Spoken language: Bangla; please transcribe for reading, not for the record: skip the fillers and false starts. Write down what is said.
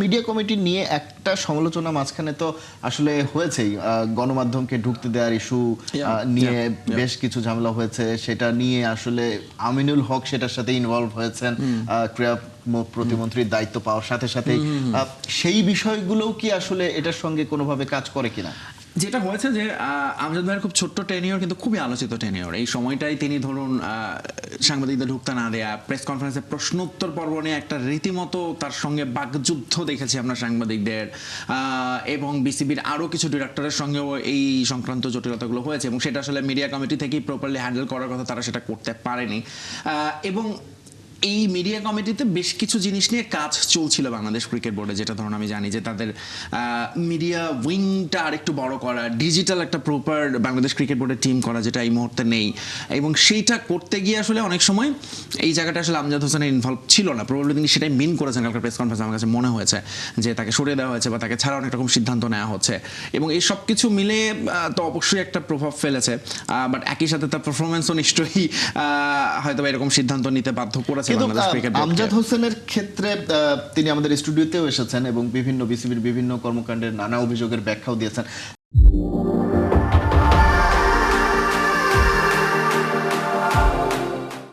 মিডিয়া কমিটি নিয়ে একটা সমালোচনা মাঝখানে তো আসলে হয়েছেই, গণমাধ্যমকে ঢুকতে দেওয়ার ইস্যু নিয়ে বেশ কিছু ঝামেলা হয়েছে, সেটা নিয়ে আসলে আমিনুল হক সেটার সাথে ইনভলভ হয়েছেন ক্রীড়া প্রতিমন্ত্রীর দায়িত্ব পাওয়ার সাথে সাথেই। সেই বিষয়গুলোও কি আসলে এটার সঙ্গে কোনোভাবে কাজ করে কিনা? যেটা হয়েছে যে আমজাদ ভাইয়ের খুব ছোট্ট টেনিওর, কিন্তু খুবই আলোচিত টেনিওর। এই সময়টাই তিনি ধরুন সাংবাদিকদের ঢুকতে না দেয়া, প্রেস কনফারেন্সে প্রশ্ন উত্তর পর্ব নিয়ে একটা রীতিমতো তার সঙ্গে বাকযুদ্ধ দেখেছি আমরা সাংবাদিকদের, এবং বিসিবির আরও কিছু ডিরেক্টরের সঙ্গেও এই সংক্রান্ত জটিলতাগুলো হয়েছে, এবং সেটা আসলে মিডিয়া কমিটি থেকেই প্রপারলি হ্যান্ডেল করার কথা, তারা সেটা করতে পারেনি। এবং এই মিডিয়া কমিটিতে বেশ কিছু জিনিস নিয়ে কাজ চলছিল বাংলাদেশ ক্রিকেট বোর্ডে, যেটা ধরুন আমি জানি যে তাদের মিডিয়া উইংটা আরেকটু বড় করা, ডিজিটাল একটা প্রপার বাংলাদেশ ক্রিকেট বোর্ডের টিম করা, যেটা এই মুহূর্তে নেই, এবং সেইটা করতে গিয়ে আসলে অনেক সময় এই জায়গাটা আসলে আমজাদ হোসেনের ইনভলভ ছিল না। প্রবাবলি তিনি সেটাই মিন করেছেন কালকে প্রেস কনফারেন্সে, আমার কাছে মনে হয়েছে যে তাকে সরিয়ে দেওয়া হয়েছে বা তাকে ছাড়া অনেক রকম সিদ্ধান্ত নেওয়া হচ্ছে, এবং এই সব কিছু মিলে তো অবশ্যই একটা প্রভাব ফেলেছে। বাট একই সাথে তার পারফরমেন্সও নিশ্চয়ই হয়তো এরকম সিদ্ধান্ত নিতে বাধ্য করেছে। আমজাদ হোসেনের ক্ষেত্রে তিনি আমাদের স্টুডিওতেও এসেছেন এবং বিভিন্ন বিসিবির বিভিন্ন কর্মকাণ্ডের নানা অভিযোগের ব্যাখ্যাও দিয়েছেন।